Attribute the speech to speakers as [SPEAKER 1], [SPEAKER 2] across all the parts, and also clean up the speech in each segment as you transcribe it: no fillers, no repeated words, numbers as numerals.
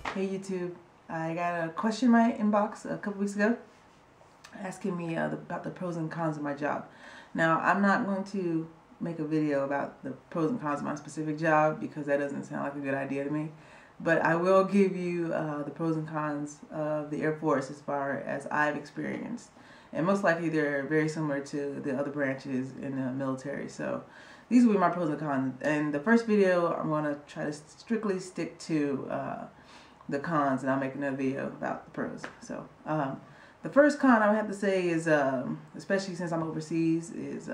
[SPEAKER 1] Hey YouTube, I got a question in my inbox a couple weeks ago asking me about the pros and cons of my job. Now, I'm not going to make a video about the pros and cons of my specific job because that doesn't sound like a good idea to me. But I will give you the pros and cons of the Air Force as far as I've experienced. And most likely they're very similar to the other branches in the military. So these will be my pros and cons. And the first video, I'm going to try to strictly stick to the cons, and I'll make another video about the pros. So the first con I would have to say is, especially since I'm overseas, is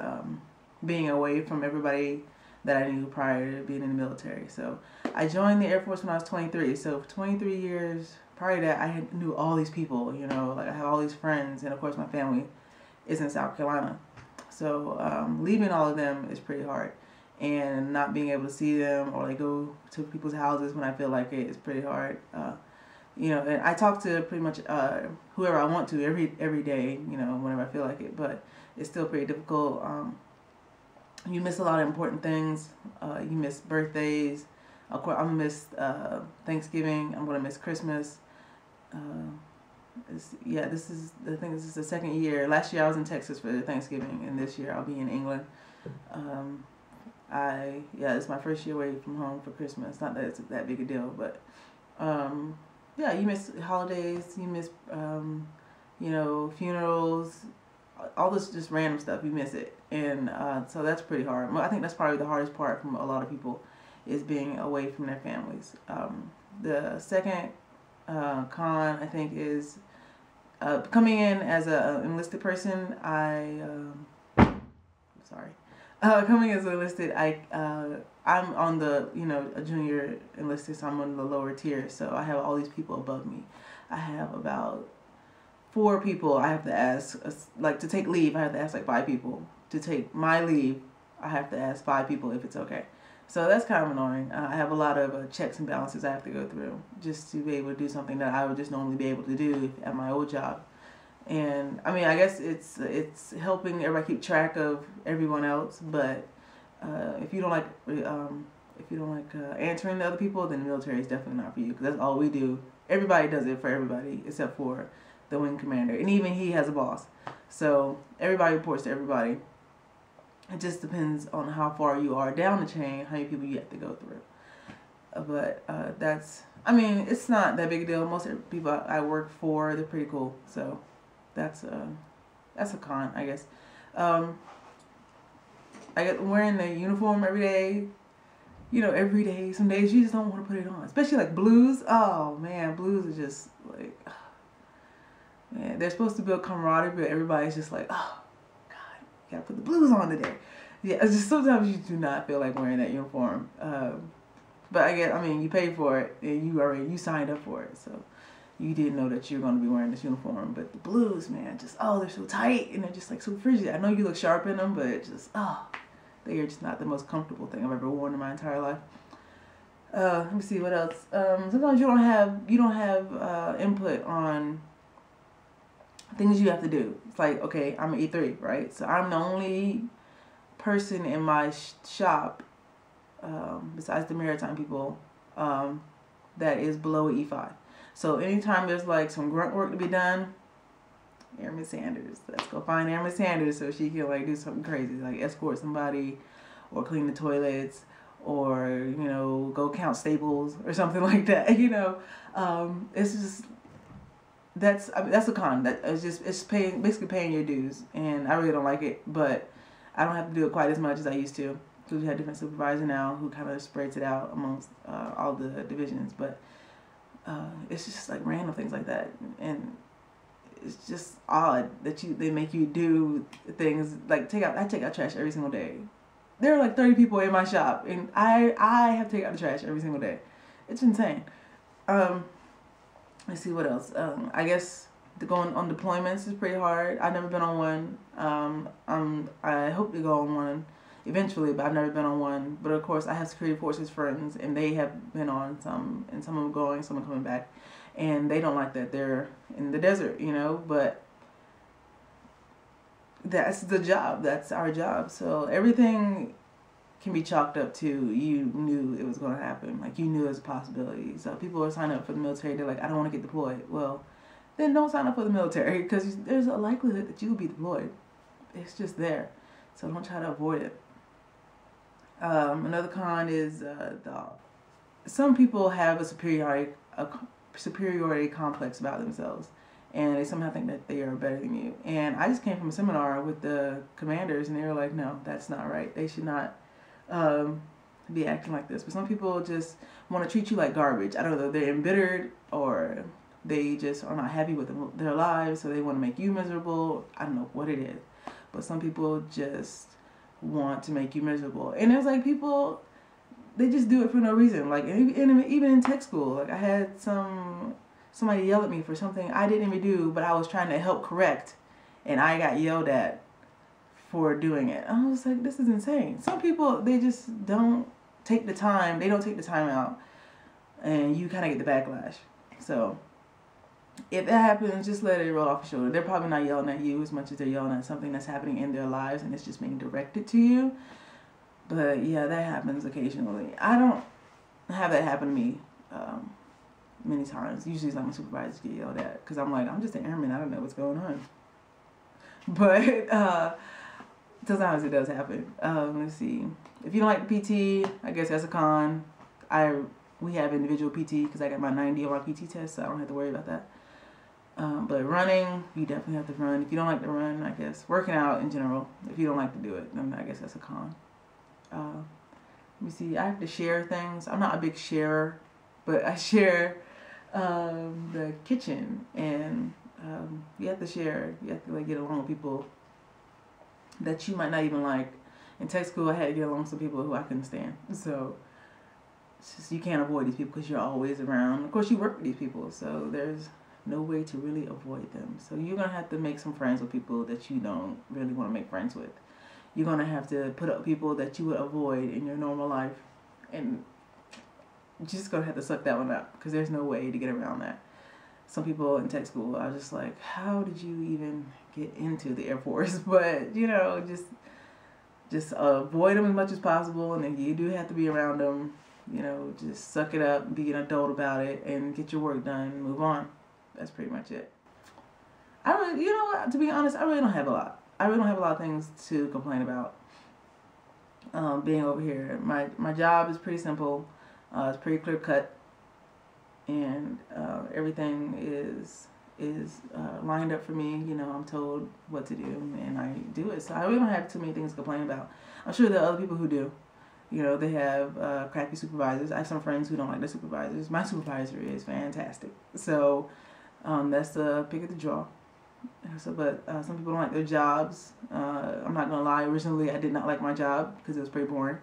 [SPEAKER 1] being away from everybody that I knew prior to being in the military. So I joined the Air Force when I was 23. So for 23 years prior to that, I knew all these people, you know, like I have all these friends, and of course my family is in South Carolina. So leaving all of them is pretty hard, and not being able to see them or like go to people's houses when I feel like it is pretty hard. You know, and I talk to pretty much whoever I want to every day, you know, whenever I feel like it, but it's still pretty difficult. You miss a lot of important things. You miss birthdays. Of course, I'm gonna miss Thanksgiving. I'm gonna miss Christmas. Yeah, this is the second year. Last year I was in Texas for Thanksgiving, and this year I'll be in England. It's my first year away from home for Christmas. Not that it's that big a deal, but yeah, you miss holidays. You miss you know, funerals, all this just random stuff. You miss it, and so that's pretty hard. I think that's probably the hardest part from a lot of people, is being away from their families. The second con, I think, is coming in as an enlisted person. Coming as enlisted, I'm on the, you know, a junior enlisted, so I'm on the lower tier. So I have all these people above me. I have about 4 people I have to ask, like to take leave, I have to ask like 5 people. To take my leave, I have to ask 5 people if it's okay. So that's kind of annoying. I have a lot of checks and balances I have to go through just to be able to do something that I would just normally be able to do at my old job. And I mean, I guess it's helping everybody keep track of everyone else. But if you don't like answering to other people, then the military is definitely not for you, because that's all we do. Everybody does it for everybody except for the wing commander, and even he has a boss. So everybody reports to everybody. It just depends on how far you are down the chain, how many people you have to go through. But I mean, it's not that big a deal. Most people I work for, they're pretty cool. So that's a con, I guess. I get wearing the uniform every day. You know, every day. Some days you just don't want to put it on, especially like blues. Oh man, blues are just like, man, they're supposed to build camaraderie, but everybody's just like, oh God, you gotta put the blues on today. Yeah, it's just sometimes you do not feel like wearing that uniform. But I mean, you paid for it, and you signed up for it, so you didn't know that you're going to be wearing this uniform. But the blues, man, just, oh, they're so tight, and they're just like so frigid. I know you look sharp in them, but it's just, oh, they are just not the most comfortable thing I've ever worn in my entire life. Let me see what else. Sometimes you don't have input on things you have to do. It's like, okay, I'm an E3, right? So I'm the only person in my shop, besides the maritime people, that is below an E5. So anytime there's like some grunt work to be done, Airman Sanders, let's go find Airman Sanders so she can like do something crazy, like escort somebody, or clean the toilets, or, you know, go count staples or something like that. You know, it's just, that's a con. That it's basically paying your dues, and I really don't like it. But I don't have to do it quite as much as I used to, because we have different supervisor now who kind of spreads it out amongst all the divisions. But it's just like random things like that, and it's just odd that they make you do things like I take out trash every single day. There are like 30 people in my shop, and I have to take out the trash every single day. It's insane. Let's see what else. I guess going on deployments is pretty hard. I've never been on one. I hope to go on one eventually, but I've never been on one. But of course, I have security forces friends, and they have been on some, and some of them going, some are coming back, and they don't like that. They're in the desert, you know, but that's the job. That's our job. So everything can be chalked up to you knew it was going to happen. Like, you knew it was a possibility. So people are signing up for the military. They're like, I don't want to get deployed. Well, then don't sign up for the military, because there's a likelihood that you'll be deployed. It's just there. So don't try to avoid it. Another con is some people have a superiority complex about themselves, and they somehow think that they are better than you. And I just came from a seminar with the commanders, and they were like, no, that's not right. They should not be acting like this. But some people just want to treat you like garbage. I don't know, they're embittered, or they just are not happy with their lives, so they want to make you miserable. I don't know what it is. But some people just want to make you miserable. And there's like people, they just do it for no reason. Like, even in tech school, like I had somebody yell at me for something I didn't even do, but I was trying to help correct, and I got yelled at for doing it. I was like, this is insane. Some people, they just don't take the time. They don't take the time out, and you kind of get the backlash. So if that happens, just let it roll off your shoulder. They're probably not yelling at you as much as they're yelling at something that's happening in their lives, and it's just being directed to you. But yeah, that happens occasionally. I don't have that happen to me many times. Usually it's like my supervisors get yelled at, because I'm like, I'm just an airman. I don't know what's going on. But sometimes it does happen. Let's see. If you don't like the PT, I guess that's a con. We have individual PT because I got my 90 on my PT test, so I don't have to worry about that. But running, you definitely have to run. If you don't like to run, I guess. Working out in general, if you don't like to do it, then I guess that's a con. Let me see. I have to share things. I'm not a big sharer, but I share the kitchen, and you have to share. You have to like get along with people that you might not even like. In tech school, I had to get along with some people who I couldn't stand. So it's just, you can't avoid these people because you're always around. Of course, you work with these people, so there's no way to really avoid them. So you're going to have to make some friends with people that you don't really want to make friends with. You're going to have to put up people that you would avoid in your normal life. And you're just going to have to suck that one up, because there's no way to get around that. Some people in tech school are just like, how did you even get into the Air Force? But, you know, just avoid them as much as possible. And if you do have to be around them, you know, just suck it up, be an adult about it, and get your work done and move on. That's pretty much it. You know what, to be honest, I really don't have a lot. I really don't have a lot of things to complain about. Being over here, my job is pretty simple. It's pretty clear cut, and everything is lined up for me. You know, I'm told what to do, and I do it. So I really don't have too many things to complain about. I'm sure there are other people who do. You know, they have crappy supervisors. I have some friends who don't like their supervisors. My supervisor is fantastic. So that's the pick of the draw. So, but some people don't like their jobs. I'm not going to lie. Originally, I did not like my job because it was pretty boring.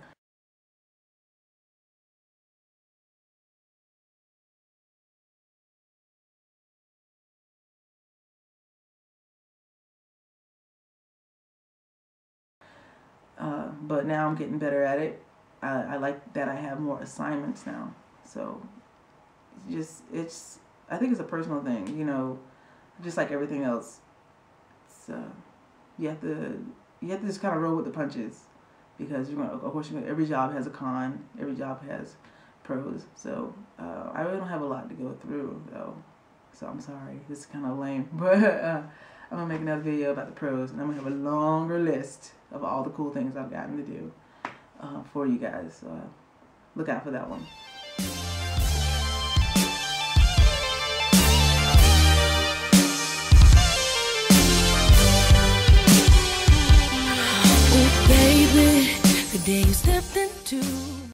[SPEAKER 1] But now I'm getting better at it. I like that I have more assignments now. So I think it's a personal thing, you know, just like everything else. So you have to just kind of roll with the punches, because of course every job has a con, every job has pros. So I really don't have a lot to go through though. So I'm sorry, this is kind of lame, but I'm gonna make another video about the pros, and I'm gonna have a longer list of all the cool things I've gotten to do for you guys. So look out for that one.
[SPEAKER 2] Oh baby, the day you stepped into